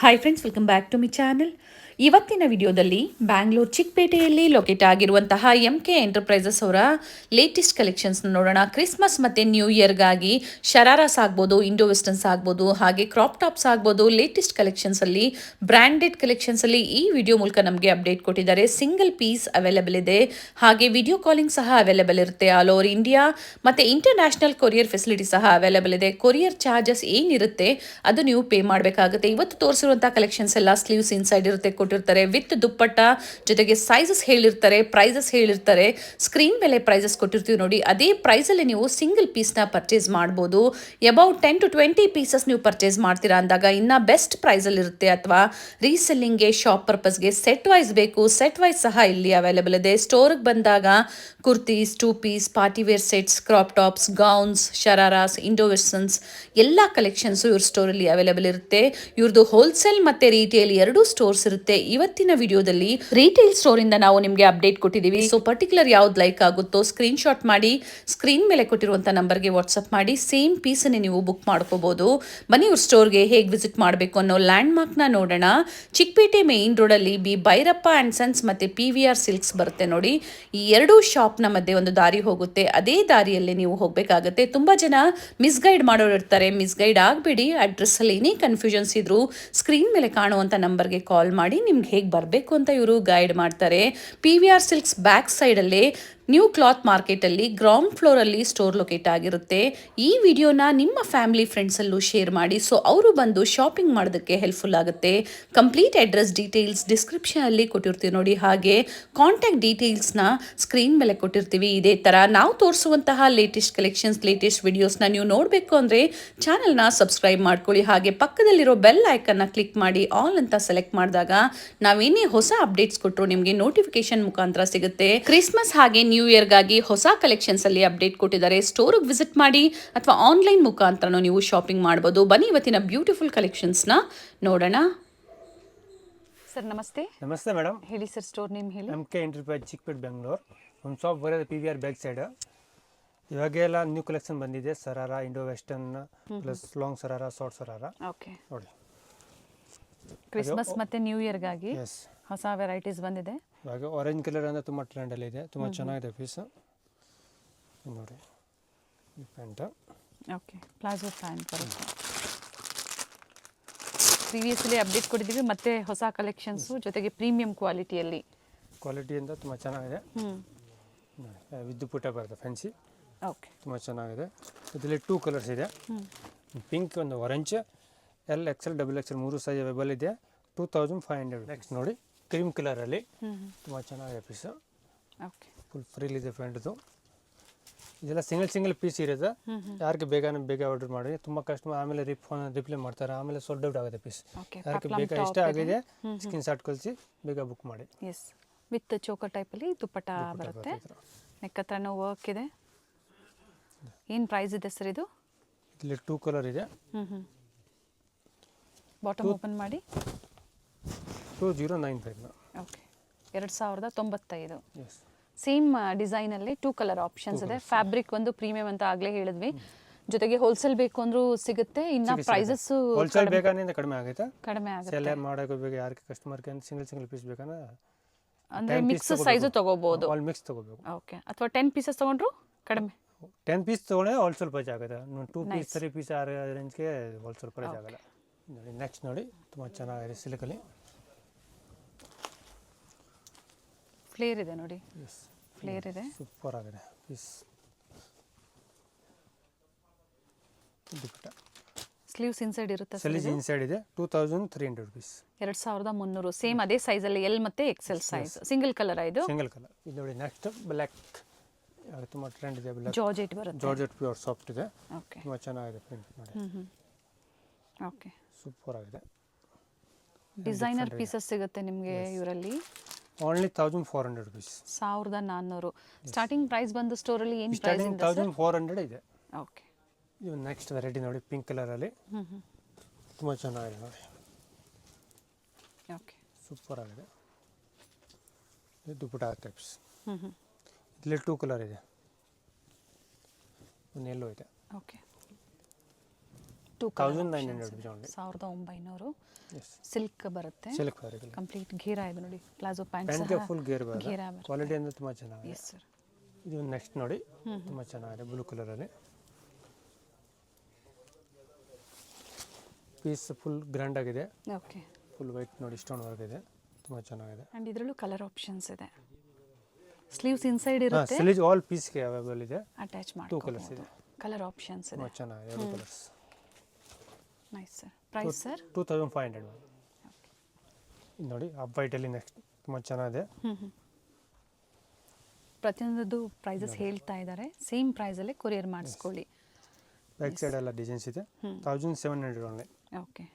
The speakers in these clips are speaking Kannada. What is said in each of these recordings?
Hi friends, welcome back to my channel. ಇವತ್ತಿನ ವಿಡಿಯೋದಲ್ಲಿ ಬ್ಯಾಂಗ್ಳೂರ್ ಚಿಕ್ಕಪೇಟೆಯಲ್ಲಿ ಲೊಕೇಟ್ ಆಗಿರುವಂತಹ MK ಎಂಟರ್ಪ್ರೈಸಸ್ ಅವರ ಲೇಟೆಸ್ಟ್ ಕಲೆಕ್ಷನ್ಸ್ ನೋಡೋಣ. ಕ್ರಿಸ್ಮಸ್ ಮತ್ತು ನ್ಯೂ ಇಯರ್ಗಾಗಿ ಶರಾರಾಸ್ ಆಗ್ಬೋದು, ಇಂಡೋ ವೆಸ್ಟರ್ನ್ಸ್ ಆಗ್ಬೋದು, ಹಾಗೆ ಕ್ರಾಪ್ ಟಾಪ್ಸ್ ಆಗ್ಬೋದು. ಲೇಟೆಸ್ಟ್ ಕಲೆಕ್ಷನ್ಸಲ್ಲಿ ಬ್ರ್ಯಾಂಡೆಡ್ ಕಲೆಕ್ಷನ್ಸಲ್ಲಿ ಈ ವಿಡಿಯೋ ಮೂಲಕ ನಮಗೆ ಅಪ್ಡೇಟ್ ಕೊಟ್ಟಿದ್ದಾರೆ. ಸಿಂಗಲ್ ಪೀಸ್ ಅವೈಲೇಬಲ್ ಇದೆ, ಹಾಗೆ ವಿಡಿಯೋ ಕಾಲಿಂಗ್ ಸಹ ಅವೈಲೇಬಲ್ ಇರುತ್ತೆ. ಆಲ್ ಓವರ್ ಇಂಡಿಯಾ ಮತ್ತು ಇಂಟರ್ನ್ಯಾಷನಲ್ ಕೊರಿಯರ್ ಫೆಸಿಲಿಟಿ ಸಹ ಅವೈಲೇಬಲ್ ಇದೆ. ಕೊರಿಯರ್ ಚಾರ್ಜಸ್ ಏನಿರುತ್ತೆ ಅದು ನೀವು ಪೇ ಮಾಡಬೇಕಾಗುತ್ತೆ. ಇವತ್ತು ತೋರಿಸಿರುವಂತಹ ಕಲೆಕ್ಷನ್ಸ್ ಎಲ್ಲ ಸ್ಲೀವ್ಸ್ ಇನ್ಸೈಡ್ ಇರುತ್ತೆ ಕೊಟ್ಟಿರ್ತಾರೆ, ವಿತ್ ದುಪ್ಪಟ್ಟ ಜೊತೆಗೆ ಸೈಜಸ್ ಹೇಳಿರ್ತಾರೆ, ಪ್ರೈಸಸ್ ಹೇಳಿರ್ತಾರೆ. ಸ್ಕ್ರೀನ್ ಮೇಲೆ ಪ್ರೈಸಸ್ ಕೊಟ್ಟಿರ್ತೀವಿ ನೋಡಿ, ಅದೇ ಪ್ರೈಸಲ್ಲಿ ನೀವು ಸಿಂಗಲ್ ಪೀಸ್ನ ಪರ್ಚೇಸ್ ಮಾಡ್ಬೋದು. ಅಬೌಟ್ 10 to 20 ಪೀಸಸ್ ನೀವು ಪರ್ಚೇಸ್ ಮಾಡ್ತೀರಾ ಅಂದಾಗ ಇನ್ನು ಬೆಸ್ಟ್ ಪ್ರೈಸಲ್ಲಿ ಇರುತ್ತೆ. ಅಥವಾ ರೀಸೆಲ್ಲಿಂಗ್ಗೆ, ಶಾಪ್ ಪರ್ಪಸ್ಗೆ ಸೆಟ್ ವೈಸ್ ಬೇಕು, ಸೆಟ್ ವೈಸ್ ಸಹ ಇಲ್ಲಿ ಅವೈಲೇಬಲ್ ಇದೆ. ಸ್ಟೋರ್ಗೆ ಬಂದಾಗ kurtis, 2 piece, party wear sets, crop tops, gowns, shararas, Indo westerns ಎಲ್ಲ ಕಲೆಕ್ಷನ್ಸು ಇವ್ರ ಸ್ಟೋರಲ್ಲಿ ಅವೈಲೇಬಲ್ ಇರುತ್ತೆ. ಇವ್ರದ್ದು ಹೋಲ್ಸೇಲ್ ಮತ್ತೆ ರೀಟೇಲ್ ಎರಡೂ ಸ್ಟೋರ್ಸ್ ಇರುತ್ತೆ. ಇವತ್ತಿನ ವಿಡಿಯೋದಲ್ಲಿ ರೀಟೇಲ್ ಸ್ಟೋರ್ ಇಂದ ನಾವು ನಿಮಗೆ ಅಪ್ಡೇಟ್ ಕೊಟ್ಟಿದ್ದೀವಿ. ಸೊ ಪರ್ಟಿಕ್ಯುಲರ್ ಯಾವ್ದು ಲೈಕ್ ಆಗುತ್ತೋ ಸ್ಕ್ರೀನ್ ಶಾಟ್ ಮಾಡಿ ಸ್ಕ್ರೀನ್ ಮೇಲೆ ಕೊಟ್ಟಿರುವಂತಹ ನಂಬರ್ಗೆ ವಾಟ್ಸ್ಆಪ್ ಮಾಡಿ ಸೇಮ್ ಪೀಸನ್ನೇ ನೀವು ಬುಕ್ ಮಾಡ್ಕೋಬಹುದು. ಬನ್ನಿ ಇವ್ರ ಸ್ಟೋರ್ಗೆ ಹೇಗೆ ವಿಸಿಟ್ ಮಾಡಬೇಕು ಅನ್ನೋ ಲ್ಯಾಂಡ್ ಮಾರ್ಕ್ನ ನೋಡೋಣ. ಚಿಕ್ಕಪೇಟೆ ಮೇನ್ ರೋಡಲ್ಲಿ ಬಿ ಭೈರಪ್ಪ ಅಂಡ್ ಸನ್ಸ್ ಮತ್ತೆ PVR ಸಿಲ್ಕ್ಸ್ ಬರುತ್ತೆ ನೋಡಿ. ಈ ಎರಡೂ ಶಾಪ್ನ ಮಧ್ಯೆ ಒಂದು ದಾರಿ ಹೋಗುತ್ತೆ, ಅದೇ ದಾರಿಯಲ್ಲಿ ನೀವು ಹೋಗಬೇಕಾಗುತ್ತೆ. ತುಂಬಾ ಜನ ಮಿಸ್ಗೈಡ್ ಮಾಡೋರು ಇರ್ತಾರೆ, ಮಿಸ್ಗೈಡ್ ಆಗಬೇಡಿ. ಅಡ್ರೆಸ್ಸಲ್ಲಿ ಏನೇ ಕನ್ಫ್ಯೂಷನ್ಸ್ ಇದ್ರೂ ಸ್ಕ್ರೀನ್ ಮೇಲೆ ಕಾಣುವಂಥ ನಂಬರ್ಗೆ ಕಾಲ್ ಮಾಡಿ ನಿಮ್ಗೆ ಹೇಗೆ ಬರಬೇಕು ಅಂತ ಇವರು ಗೈಡ್ ಮಾಡ್ತಾರೆ. PVR ಸಿಲ್ಕ್ಸ್ ಬ್ಯಾಕ್ ಸೈಡಲ್ಲೇ ನ್ಯೂ ಕ್ಲಾತ್ ಮಾರ್ಕೆಟಲ್ಲಿ ಗ್ರೌಂಡ್ ಫ್ಲೋರಲ್ಲಿ ಸ್ಟೋರ್ ಲೊಕೇಟ್ ಆಗಿರುತ್ತೆ. ಈ ವಿಡಿಯೋನ ನಿಮ್ಮ ಫ್ಯಾಮಿಲಿ ಫ್ರೆಂಡ್ಸಲ್ಲೂ ಶೇರ್ ಮಾಡಿ, ಸೊ ಅವರು ಬಂದು ಶಾಪಿಂಗ್ ಮಾಡೋದಕ್ಕೆ ಹೆಲ್ಪ್ಫುಲ್ ಆಗುತ್ತೆ. ಕಂಪ್ಲೀಟ್ ಅಡ್ರೆಸ್ ಡೀಟೇಲ್ಸ್ ಡಿಸ್ಕ್ರಿಪ್ಷನಲ್ಲಿ ಕೊಟ್ಟಿರ್ತೀವಿ ನೋಡಿ, ಹಾಗೆ ಕಾಂಟ್ಯಾಕ್ಟ್ ಡೀಟೇಲ್ಸ್ನ ಸ್ಕ್ರೀನ್ ಮೇಲೆ ಕೊಟ್ಟಿರ್ತೀವಿ. ಇದೇ ಥರ ನಾವು ತೋರಿಸುವಂತಹ ಲೇಟೆಸ್ಟ್ ಕಲೆಕ್ಷನ್ಸ್, ಲೇಟೆಸ್ಟ್ ವಿಡಿಯೋಸ್ನ ನೀವು ನೋಡಬೇಕು ಅಂದರೆ ಚಾನಲ್ನ ಸಬ್ಸ್ಕ್ರೈಬ್ ಮಾಡ್ಕೊಳ್ಳಿ. ಹಾಗೆ ಪಕ್ಕದಲ್ಲಿರೋ ಬೆಲ್ ಐಕನ್ನ ಕ್ಲಿಕ್ ಮಾಡಿ ಆಲ್ ಅಂತ ಸೆಲೆಕ್ಟ್ ಮಾಡಿದಾಗ ನಾವೇನೇ ಹೊಸ ಅಪ್ಡೇಟ್ಸ್ ಕೊಟ್ಟರು ನಿಮಗೆ ನೋಟಿಫಿಕೇಶನ್ ಮುಖಾಂತರ ಸಿಗುತ್ತೆ. ಕ್ರಿಸ್ಮಸ್ ಹಾಗೆ ನ್ಯೂ ಇಯರ್ಗಾಗಿ ಹೊಸ ಕಲೆಕ್ಷನ್ಸ್ ಅಲ್ಲಿ ಅಪ್ಡೇಟ್ ಕೊಟ್ಟಿದ್ದಾರೆ. ಸ್ಟೋರ್ಗೆ ವಿಸಿಟ್ ಮಾಡಿ ಅಥವಾ ಆನ್ಲೈನ್ ಮುಖಾಂತರನೂ ನೀವು ಶಾಪಿಂಗ್ ಮಾಡ್ಬೋದು. ಬನ್ನಿ ಇವತ್ತಿನ ಬ್ಯೂಟಿಫುಲ್ ಕಲೆಕ್ಷನ್ಸ್ನ ನೋಡೋಣ. ಸರ್ ನಮಸ್ತೆ. ನಮಸ್ತೆ ಮೇಡಮ್. ಹೇಳಿ ಸರ್, ಸ್ಟೋರ್ ನೇಮ್ ಹೇಳಿ. MK enterprise Chickpete Bengaluru. ನಮ್ಮ ಶಾಪ್ ಬರೋದು PVR ಬ್ಯಾಕ್ ಸೈಡ್. ಇವಾಗೆಲ್ಲ ನ್ಯೂ ಕಲೆಕ್ಷನ್ ಬಂದಿದೆ. Sarara, Indo western plus long sarara, short sarara. Okay, ನೋಡಿ ಕ್ರಿಸ್ಮಸ್ ಮತ್ತೆ ನ್ಯೂ ಇಯರ್ಗಾಗಿ ಎಸ್ ಹೊಸ ವೆರೈಟೀಸ್ ಬಂದಿದೆ. ಇವಾಗ ಆರೆಂಜ್ ಕಲರ್ ಅಂದರೆ ತುಂಬ ಟ್ರೆಂಡಲ್ಲಿ ಇದೆ, ತುಂಬ ಚೆನ್ನಾಗಿದೆ ಪೀಸ್. ನೋಡಿ ಈ ಪ್ಯಾಂಟ್. ಓಕೆ, ಪ್ಲಾಜೋ ಪ್ಯಾಂಟ್ ಬರುತ್ತೆ. ಪ್ರೀವಿಯಸ್ಲಿ ಅಪ್ಡೇಟ್ ಕೊಟ್ಟಿದ್ದೀವಿ, ಮತ್ತೆ ಹೊಸ ಕಲೆಕ್ಷನ್ಸು ಜೊತೆಗೆ ಪ್ರೀಮಿಯಂ ಕ್ವಾಲಿಟಿಯಲ್ಲಿ. ಕ್ವಾಲಿಟಿಯಿಂದ ತುಂಬ ಚೆನ್ನಾಗಿದೆ. ವಿದ್ ಪುಟ್ಟ ಬರುತ್ತೆ ಫ್ಯಾನ್ಸಿ. ಓಕೆ, ತುಂಬ ಚೆನ್ನಾಗಿದೆ. ಇದರಲ್ಲಿ 2 ಕಲರ್ಸ್ ಇದೆ, ಪಿಂಕ್ ಒಂದು orange. XL, XXL 3 size available ಇದೆ. 2500. ನೆಕ್ಸ್ಟ್ ನೋಡಿ ಕ್ರೀಮ್ ಕಲರಲ್ಲಿ ತುಂಬ ಚೆನ್ನಾಗಿದೆ ಪೀಸು. ಓಕೆ, ಫುಲ್ ಫ್ರೀಲ್ ಇದೆ ಫ್ರೆಂಡ್ದು. ಇದೆಲ್ಲ ಸಿಂಗಲ್ ಪೀಸ್ ಇರುತ್ತೆ. ಯಾರಿಗೆ ಬೇಗ ಆರ್ಡರ್ ಮಾಡಿ. ತುಂಬ ಕಸ್ಟಮರ್ ಆಮೇಲೆ ರಿಪ್ಲೈ ಮಾಡ್ತಾರೆ, ಆಮೇಲೆ ಸೋಲ್ಡ್ ಔಟ್ ಆಗುತ್ತೆ ಪೀಸ್. ಯಾರಿಗೆ ಬೇಗ ಇಷ್ಟ ಆಗಿದೆ ಸ್ಕ್ರೀನ್ ಶಾಟ್ ಕಳಿಸಿ ಬೇಗ ಬುಕ್ ಮಾಡಿ. ಎಸ್, ವಿತ್ ಚೋಕರ್ ಟೈಪಲ್ಲಿ ದುಪ್ಪಟ್ಟ ಬರುತ್ತೆ. ನೆಕ್ ಹತ್ರನೂ ವರ್ಕ್ ಇದೆ. ಏನು ಪ್ರೈಸ್ ಇದೆ ಸರ್ ಇದು? ಇಲ್ಲಿ 2 ಕಲರ್ ಇದೆ. ಬಾಟಮ್ ಓಪನ್ ಮಾಡಿ. 2095. ಓಕೆ, 2095. ಎಸ್, ಸೇಮ್ ಡಿಸೈನಲ್ಲಿ 2 ಕಲರ್ ಆಪ್ಷನ್ಸ್ ಇದೆ. ಫ್ಯಾಬ್ರಿಕ್ ಒಂದು ಪ್ರೀಮಿಯಂ ಅಂತ ಆಗಲೇ ಹೇಳಿದ್ವಿ, ಜೊತೆಗೆ ಹೋಲ್ಸೇಲ್ ಬೇಕು ಅಂದ್ರೂ ಸಿಗುತ್ತೆ. ಇನ್ನು ಪ್ರೈಸಸ್ ಹೋಲ್ಸೇಲ್ ಬೇಕಾದ್ರೆ ಕಡಿಮೆ ಆಗುತ್ತೆ. ಕಡಿಮೆ ಆಗುತ್ತೆ. ಸೆಲ್ ಮಾಡೋಕೆ ಬೇಕು, ಯಾರಿಗೆ ಕಸ್ಟಮರ್ಗೆ ಸಿಂಗಲ್ ಪೀಸ್ ಬೇಕಂದ್ರೆ ಅಂದರೆ ಮಿಕ್ಸ್ ಸೈಜು ತೊಗೋಬೋದು. ಆಲ್ ಮಿಕ್ಸ್ ತೊಗೋಬೇಕು. ಓಕೆ, ಅಥವಾ 10 ಪೀಸಸ್ ತೊಗೊಂಡ್ರು ಕಡಿಮೆ. 10 ಪೀಸ್ ತೊಗೊಂಡ್ರೆ ಹೋಲ್ಸೇಲ್ ಪ್ರೈಸ್ ಆಗುತ್ತೆ. 2 ಪೀಸ್ 3 ಪೀಸ್ ಆ ರೇಂಜ್ಗೆ ಹೋಲ್ಸೇಲ್ ಪ್ರೈಸ್ ಆಗಲ್ಲ. ನೋಡಿ ನೆಕ್ಸ್ಟ್ ನೋಡಿ, ತುಂಬ ಚೆನ್ನಾಗಿದೆ ಸಿಲ್ಕಲ್ಲಿ. ಫ್ಲೇರ್ ಇದೆ ನೋಡಿ, ಫ್ಲೇರ್ ಇದೆ, ಸೂಪರ್ ಆಗಿದೆ ಪೀಸ್. ಸ್ಲೀವ್ಸ್ ಇನ್ಸೈಡ್ ಇರುತ್ತೆ. ಸ್ಲೀವ್ಸ್ ಇನ್ಸೈಡ್ ಇದೆ. 2300 rupees. 2300. ಸೇಮ್ ಅದೇ ಸೈಜಲ್ಲಿ L ಮತ್ತೆ XL ಸೈಜ್. ಸಿಂಗಲ್ ಕಲರ್ ಇದು. Single colour. ಇದು ನೋಡಿ ನೆಕ್ಸ್ಟ್ ಬ್ಲ್ಯಾಕ್. ತುಂಬ ಟ್ರೆಂಡ್ ಇದೆ ಬ್ಲ್ಯಾಕ್. ಜಾರ್ಜೆಟ್ ಬರುತ್ತೆ. ಜಾರ್ಜೆಟ್ ಪ್ಯೂರ್ ಸಾಫ್ಟ್ ಇದೆ. ಓಕೆ, ತುಂಬ ಚೆನ್ನಾಗಿದೆ ಪ್ರಿಂಟ್ ನೋಡಿ. ಓಕೆ, ಸೂಪರ್ ಆಗಿದೆ. ಡಿಸೈನರ್ ಪೀಸಸ್ ಸಿಗುತ್ತೆ ನಿಮಗೆ ಇವರಲ್ಲಿ. Only 1400 rupees. 1400. ಸ್ಟಾರ್ಟಿಂಗ್ ಪ್ರೈಸ್ ಬಂದು ಸ್ಟೋರಲ್ಲಿ ಏನು ಪ್ರೈಸ್ ಸ್ಟಾರ್ಟಿಂಗ್ ಇದೆ? 1400 ಇದೆ. ಓಕೆ, ಇದು ನೆಕ್ಸ್ಟ್ ವೆರೈಟಿ ನೋಡಿ, ಪಿಂಕ್ ಕಲರಲ್ಲಿ. ತುಂಬ ಚೆನ್ನಾಗಿದೆ ನೋಡಿ. ಓಕೆ, ಸೂಪರ್ ಆಗಿದೆ. ಇದು ದುಪ್ಪಟ್ಟ ಟೈಪ್ಸ್. ಇಲ್ಲಿ 2 ಕಲರ್ ಇದೆ, ಒಂದು ಎಲ್ಲೋ ಇದೆ. Okay, two 1900 rupees only. 1900. Yes. Silk ಬರುತ್ತೆ, Silk fabric. ಕಂಪ್ಲೀಟ್ ಘೇರಾ ಇದೆ ನೋಡಿ. ಪ್ಲಾಜೋ ಪ್ಯಾಂಟ್ ಪ್ಯಾಂಟ್ಗೆ ಫುಲ್ ಗೇರ್ ಘೇರಾ ಬರುತ್ತೆ. ಬರುತ್ತೆ. ಕ್ವಾಲಿಟಿ ಅಂದ್ರೆ ತುಂಬ ಚೆನ್ನಾಗಿದೆ. Yes sir. ಇದು ನೆಕ್ಸ್ಟ್ ನೋಡಿ, ತುಂಬ ಚೆನ್ನಾಗಿದೆ ಬ್ಲೂ ಕಲರಲ್ಲಿ. ಪೀಸ್ ಫುಲ್ ಗ್ರ್ಯಾಂಡ್ ಆಗಿದೆ, ಓಕೆ. ಫುಲ್ ವೈಟ್ ನೋಡಿ ಸ್ಟೋನ್ ವರ್ಕ್ ಇದೆ, ತುಂಬ ಚೆನ್ನಾಗಿದೆ. ಆ್ಯಂಡ್ ಇದರಲ್ಲೂ ಕಲರ್ ಆಪ್ಷನ್ಸ್ ಇದೆ. ಸ್ಲೀವ್ಸ್ ಇನ್ಸೈಡ್ ಇರುತ್ತೆ, ಸ್ಲೀವ್ಸ್ ಆಲ್ ಪೀಸ್ಗೆ ಅವೈಲೇಬಲ್ ಇದೆ. ಅಟ್ಯಾಚ್ 2 ಕಲರ್ಸ್ ಇದೆ, ಮಾಡಿ ಕಲರ್ ಆಪ್ಷನ್ಸ್ ಇದೆ. ತುಂಬ ಚೆನ್ನಾಗಿದೆ 2 colours. Nice sir. Price sir 2500. ಇದು ನೋಡಿ ಅಪ್ ವೈಟಲ್ಲಿ ನೆಕ್ಸ್ಟ್ ತುಂಬ ಚೆನ್ನಾಗಿದೆ. ಪ್ರತಿಯೊಂದದ್ದು ಪ್ರೈಸಸ್ ಹೇಳ್ತಾ ಇದ್ದಾರೆ, ಸೇಮ್ ಪ್ರೈಸಲ್ಲೇ ಕೊರಿಯರ್ ಮಾಡಿಸ್ಕೊಳ್ಳಿ. ಬ್ಯಾಕ್ ಸೈಡ್ ಎಲ್ಲ ಡಿಸೈನ್ಸ್ ಇದೆ. 1700 ಓನ್ಲಿ. ಓಕೆ,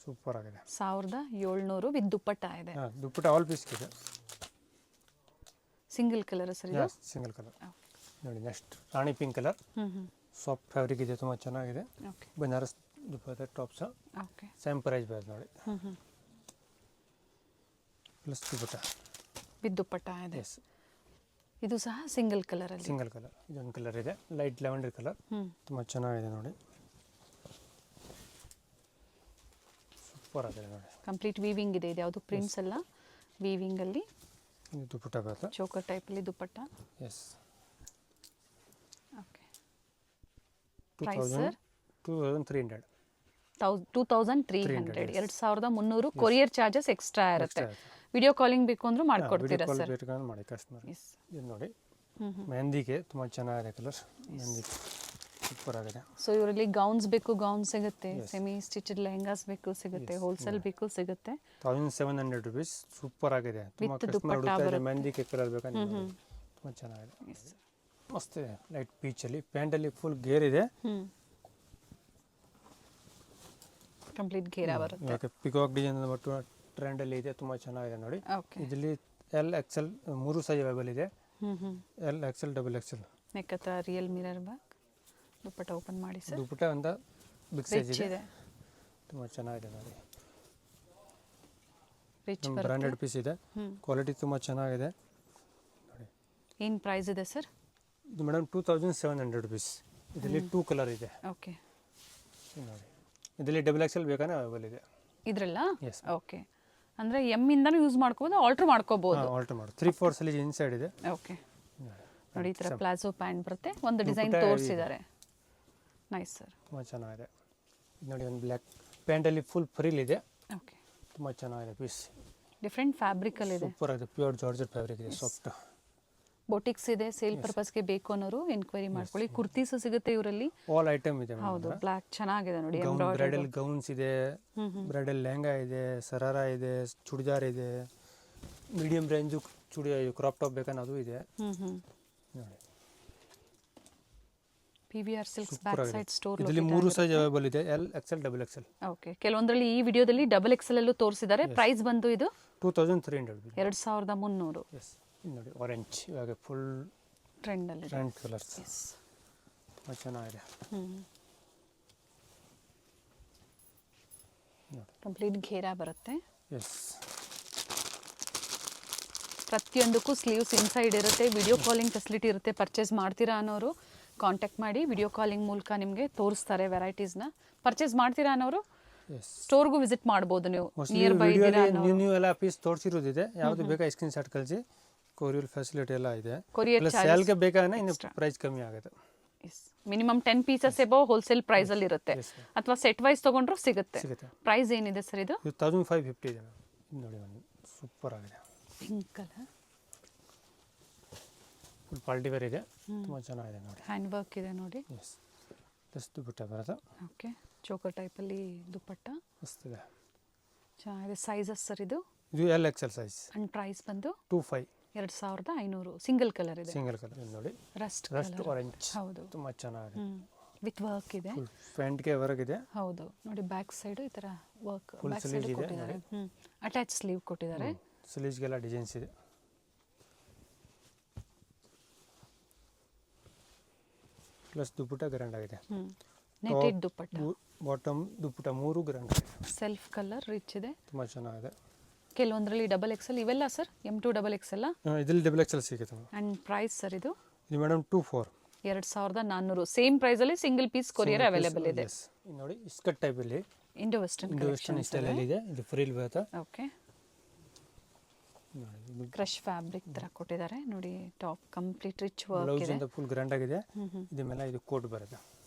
ಸೂಪರ್ ಆಗಿದೆ. 1700 ವಿತ್ ದುಪ್ಪಟ್ಟ ಇದೆ. ದುಪ್ಪಟ್ಟ ಆಲ್ ಪೀಸ್ ಇದೆ. ಸಿಂಗಲ್ ಕಲರ್ ಸರ್ ಇದು? Single colour. ನೋಡಿ ನೆಕ್ಸ್ಟ್ ರಾಣಿ ಪಿಂಕ್ ಕಲರ್, ಸಾಫ್ಟ್ ಫ್ಯಾಬ್ರಿಕ್ ಇದೆ, ತುಂಬ ಚೆನ್ನಾಗಿದೆ. ಓಕೆ, ಬನಾರಸ್ ದುಪ್ಪಟ್ಟ ಟಾಪ್ಸ್. ಓಕೆ, ಸೇಮ್ ಪ್ರೈಸ್ ಬರುತ್ತೆ ನೋಡಿ. ಪ್ಲಸ್ ದುಪ್ಪಟ್ಟ ವಿತ್ ದುಪ್ಪಟ್ಟ ಇದೆ. ಎಸ್, ಇದು ಸಹ ಸಿಂಗಲ್ ಕಲರಲ್ಲಿ. Single colour. ಇದೊಂದು ಕಲರ್ ಇದೆ, ಲೈಟ್ ಲ್ಯಾವೆಂಡರ್ ಕಲರ್, ತುಂಬ ಚೆನ್ನಾಗಿದೆ ನೋಡಿ. ಸೂಪರ್ ಆಗಿದೆ ನೋಡಿ. ಕಂಪ್ಲೀಟ್ ವೀವಿಂಗ್ ಇದೆ, ಇದು ಯಾವುದು ಪ್ರಿಂಟ್ಸ್ ಅಲ್ಲ, ವೀವಿಂಗಲ್ಲಿ ಇದು ದುಪ್ಪಟ್ಟ ಬರುತ್ತೆ, ಚೋಕರ್ ಟೈಪಲ್ಲಿ dupatta. Yes. Okay, price sir 2300. 2300. 2300. Courier charges extra ಇರುತ್ತೆ. ವಿಡಿಯೋ ಕಾಲಿಂಗ್ ಬೇಕು ಅಂದ್ರೂ ಮಾಡ್ಕೊಡ್ತೀರಾ ಸರ್? ಬೇಕಂದ್ರೆ ಮಾಡಿ ಕಸ್ಟಮರ್. ಎಸ್. ಇದು ನೋಡಿ ಮೆಹಂದಿಗೆ ತುಂಬ ಚೆನ್ನಾಗಿದೆ ಕಲರ್, ಮೆಹಂದಿ ಸೂಪರ್ ಆಗಿದೆ. ಸೊ ಇವರಲ್ಲಿ ಗೌನ್ಸ್ ಬೇಕು, ಗೌನ್ ಸಿಗುತ್ತೆ. ಸೆಮಿ ಸ್ಟಿಚಡ್ ಲೆಹಂಗಾಸ್ ಬೇಕು ಸಿಗುತ್ತೆ, ಹೋಲ್ಸೇಲ್ ಬೇಕು ಸಿಗುತ್ತೆ. 1700 rupees. ಸೂಪರ್ ಆಗಿದೆ. ತುಂಬ ಕಸ್ಟಮರ್ ಹುಡುಕ್ತಾ ಇದೆ ಮೆಹಂದಿಗೆ ಕಲರ್ ಬೇಕಂದ್ರೆ ತುಂಬ ಚೆನ್ನಾಗಿದೆ, ಮಸ್ತ್ ಇದೆ. ಲೈಟ್ ಪೀಚಲ್ಲಿ ಪ್ಯಾಂಟಲ್ಲಿ ಫುಲ್ ಗೇರ್ ಇದೆ, ಕಂಪ್ಲೀಟ್ ಘೇರಾ ಬರುತ್ತೆ. ಇವಾಗ ಪಿಕಾಕ್ ಡಿಸೈನ್ ಬಟ್ಟು ಟ್ರೆಂಡಲ್ಲಿ ಇದೆ, ತುಂಬ ಚೆನ್ನಾಗಿದೆ ನೋಡಿ. ಓಕೆ, ಇದರಲ್ಲಿ XL 3 ಸೈಜ್ ಅವೈಲೇಬಲ್ ಇದೆ. XL, XXL. ನೆಕ್ ಹತ್ರ ರಿಯಲ್ ಮಿರರ್ ಬ್ಯಾಕ್. ದುಪ್ಪಟ್ಟ ಓಪನ್ ಮಾಡಿ ಸರ್. ದುಪ್ಪಟ್ಟ ಒಂದು ಬಿಗ್ ಸೈಜ್ ರಿಚ್ ಇದೆ, ತುಂಬ ಚೆನ್ನಾಗಿದೆ ನೋಡಿ. ರಿಚ್ ಬ್ರಾಂಡೆಡ್ ಪೀಸ್ ಇದೆ, ಕ್ವಾಲಿಟಿ ತುಂಬ ಚೆನ್ನಾಗಿದೆ ನೋಡಿ. ಏನು ಪ್ರೈಸ್ ಇದೆ ಸರ್? ಇದು ಮೇಡಮ್ 2700 rupees. ಇದರಲ್ಲಿ 2 ಕಲರ್ ಇದೆ. ಓಕೆ, ನೋಡಿ ಇದರಲ್ಲಿ XXL ಬೇಕಾದ್ರೆ ಅವೈಲೇಬಲ್ ಇದೆ. ಇದ್ರಲ್ಲ? Yes. ಓಕೆ, ಅಂದರೆ ಎಮ್ ಇಂದನೂ ಯೂಸ್ ಮಾಡ್ಕೋಬೋದು, ಆಲ್ಟ್ರ್ ಮಾಡ್ಕೋಬೋದು. ಆಲ್ಟರ್ ಮಾಡಿ 3/4 ಸೈಜ್ ಇನ್ಸೈಡ್ ಇದೆ. ಓಕೆ, ನೋಡಿ ಈ ಥರ ಪ್ಲಾಜೋ ಪ್ಯಾಂಟ್ ಬರುತ್ತೆ, ಒಂದು ಡಿಸೈನ್ ತೋರಿಸಿದ್ದಾರೆ. ನೈಸ್ ಸರ್, ತುಂಬ ಚೆನ್ನಾಗಿದೆ. ನೋಡಿ ಒಂದು ಬ್ಲ್ಯಾಕ್ ಪ್ಯಾಂಟಲ್ಲಿ ಫುಲ್ ಫ್ರಿಲ್ ಇದೆ, ಓಕೆ, ತುಂಬ ಚೆನ್ನಾಗಿದೆ ಪೀಸ್. ಡಿಫ್ರೆಂಟ್ ಫ್ಯಾಬ್ರಿಕಲ್ಲಿ ಇದೆ, ಸೂಪರ್ ಆಗಿದೆ. ಪ್ಯೂರ್ ಜಾರ್ಜೆಟ್ ಫ್ಯಾಬ್ರಿಕ್ ಇದೆ, ಸಾಫ್ಟ್. ಬೋಟಿಕ್ಸ್ ಇದೆ, ಸೇಲ್ ಪರ್ಪಸ್ಗೆ ಬೇಕು ಅನ್ನೋರು ಎನ್ಕ್ವೈರಿ ಮಾಡ್ಕೊಳ್ಳಿ. ಕುರ್ತೀಸು ಸಿಗುತ್ತೆ ಇವರಲ್ಲಿ. ಆಲ್ ಐಟಮ್ ಇದೆ. ಹೌದು, ಬ್ಲ್ಯಾಕ್ ಚೆನ್ನಾಗಿದೆ ನೋಡಿ. ಬ್ರೈಡಲ್ ಗೌನ್ಸ್ ಇದೆ, ಬ್ರೈಡಲ್ ಲೆಹಂಗಾ ಇದೆ, ಸರಾರ ಇದೆ, ಚೂಡಿದಾರ್ ಇದೆ, ಮೀಡಿಯಂ ರೇಂಜು ಕ್ರಾಪ್ ಟಾಪ್ ಬೇಕನ್ನ ಅದು ಇದೆ ನೋಡಿ. PVR silks back side store. ಇದರಲ್ಲಿ 3 ಸೈಜ್ ಅವೈಲೇಬಲ್ ಇದೆ, L, XL, XXL. ಓಕೆ, ಕೆಲವೊಂದರಲ್ಲಿ ಈ ವಿಡಿಯೋದಲ್ಲಿ XXL ಅಲ್ಲೂ ತೋರಿಸಿದ್ದಾರೆ. ಪ್ರೈಸ್ ಬಂದು ಇದು 2300. 2300. ಎಸ್, ನೋಡಿ ಆರೆಂಜ್ ಇವಾಗ ಫುಲ್ ಟ್ರೆಂಡಲ್ಲಿ ಟ್ರೆಂಡ್ ಕಲರ್ಸ್, ತುಂಬ ಚೆನ್ನಾಗಿದೆ ನೋಡಿ. ಕಂಪ್ಲೀಟ್ ಘೇರಾ ಬರುತ್ತೆ. ಎಸ್, ಪ್ರತಿಯೊಂದಕ್ಕೂ ಸ್ಲೀವ್ಸ್ ಇನ್ಸೈಡ್ ಇರುತ್ತೆ. ವಿಡಿಯೋ ಕಾಲಿಂಗ್ ಫೆಸಿಲಿಟಿ ಇರುತ್ತೆ. ಪರ್ಚೇಸ್ ಮಾಡ್ತೀರಾ ಅನ್ನೋರು ಕಾಂಟ್ಯಾಕ್ಟ್ ಮಾಡಿ, ವಿಡಿಯೋ ಕಾಲಿಂಗ್ ಮೂಲಕ ನಿಮಗೆ ತೋರಿಸ್ತಾರೆ ವೆರೈಟೀಸ್ನ. ಪರ್ಚೇಸ್ ಮಾಡ್ತೀರಾ ಅನ್ನೋರು ಸ್ಟೋರ್ಗೂ ವಿಸಿಟ್ ಮಾಡ್ಬೋದು. ನೀವು ನಿಯರ್ ಬೈ ನೀವು ಎಲ್ಲ ಪೀಸ್ ತೋರಿಸಿರೋದಿದೆ, ಯಾವುದು ಬೇಕಾ ಸ್ಕ್ರೀನ್ ಶಾಟ್ ಕಳಿಸಿ. ಕೊರಿಯರ್ ಫೆಸಿಲಿಟಿ ಎಲ್ಲ ಇದೆ. ಕೊರಿಯರ್ ಸೇಲ್ಗೆ ಬೇಕಾದ್ರೆ ಇನ್ನು ಪ್ರೈಸ್ ಕಮ್ಮಿ ಆಗುತ್ತೆ. Minimum 10 pieces above wholesale price ಅಲ್ಲಿ ಇರುತ್ತೆ, ಅಥವಾ ಸೆಟ್ ವೈಸ್ ತಗೊಂಡ್ರು ಸಿಗುತ್ತೆ. ಪ್ರೈಸ್ ಏನಿದೆ ಸರ್ ಇದು? 1550 ಇದೆ ನೋಡಿ. ಒಂದು ಸೂಪರ್ ಆಗಿದೆ, pink colour, full party wear ಇದೆ, ತುಂಬ ಚೆನ್ನಾಗಿದೆ ನೋಡಿ. ಹ್ಯಾಂಡ್ ವರ್ಕ್ ಇದೆ ನೋಡಿ. ಎಸ್, ಪ್ಲಸ್ ದುಪ್ಪಟ್ಟ ಬರುತ್ತೆ. ಓಕೆ, ಚೋಕರ್ ಟೈಪಲ್ಲಿ ದುಪ್ಪಟ್ಟ ಮಸ್ತಿದೆ, ಚೆನ್ನಾಗಿದೆ. ಸೈಜಸ್ ಸರ್ ಇದು? ಇದು L, XL size. And price ಬಂದು 2500. 2500. ಸಿಂಗಲ್ ಕಲರ್ ಇದೆ, ಸಿಂಗಲ್ ಕಲರ್ ನೋಡಿ. ರಸ್ಟ್ ಆರೆಂಜ್, ಹೌದು, ತುಂಬ ಚೆನ್ನಾಗಿದೆ. ವಿತ್ ವರ್ಕ್ ಇದೆ, ಪ್ಯಾಂಟ್ಗೆ ವರ್ಕ್ ಇದೆ. ಹೌದು ನೋಡಿ. ಬ್ಯಾಕ್ ಸೈಡ್ ಈ ಥರ work, full back side sleeves ಇದೆ ಕೊಟ್ಟಿದ್ದಾರೆ. ಅಟ್ಯಾಚ್ ಸ್ಲೀವ್ ಕೊಟ್ಟಿದ್ದಾರೆ. ಸ್ಲೀವ್ಸ್ಗೆಲ್ಲ ಡಿಸೈನ್ಸ್ ಇದೆ. ಪ್ಲಸ್ ದುಪ್ಪಟ್ಟ ಗ್ರ್ಯಾಂಡ್ ಆಗಿದೆ. ನೆಟೆಡ್ ದುಪ್ಪಟ್ಟ, ಬಾಟಮ್ ದುಪ್ಪಟ್ಟ 3 ಗ್ರ್ಯಾಂಡ್ ಆಗಿದೆ. ಸೆಲ್ಫ್ ಕಲರ್ ರಿಚ್ ಇದೆ, ತುಂಬ ಚೆನ್ನಾಗಿದೆ. ಕೆಲವೊಂದರಲ್ಲಿ XXL ಇವೆಲ್ಲ ಸರ್ M2 XXL. ಇದರಲ್ಲಿ XXL ಸಿಗುತ್ತೆ. ಆ್ಯಂಡ್ ಪ್ರೈಸ್ ಸರ್ ಇದು? ಇದು ಮೇಡಮ್ 2400. 2400 ಸೇಮ್ ಪ್ರೈಸ್ ಅಲ್ಲಿ ಸಿಂಗಲ್ ಪೀಸ್ ಕೊರಿಯರ್ ಅವೈಲೇಬಲ್ ಇದೆ. ನೋಡಿ ಸ್ಕರ್ಟ್ ಟೈಪ್ ಅಲ್ಲಿ ಇಂಡೋ ವೆಸ್ಟರ್ನ್ ಸ್ಟೈಲ್ ಅಲ್ಲಿ ಇದೆ. ಇದು ಫ್ರಿಲ್ ಬರುತ್ತೆ. ಓಕೆ, ಕ್ರಶ್ ಫ್ಯಾಬ್ರಿಕ್ ತರ ಕೊಟ್ಟಿದ್ದಾರೆ ನೋಡಿ. Top complete rich work blouse ಇದೆ. ಅಂತ ಫುಲ್ ಗ್ರ್ಯಾಂಡ್ ಆಗಿದೆ. ಇದ್ರ ಮೇಲೆ ಇದು ಕೋಟ್ ಬರುತ್ತೆ.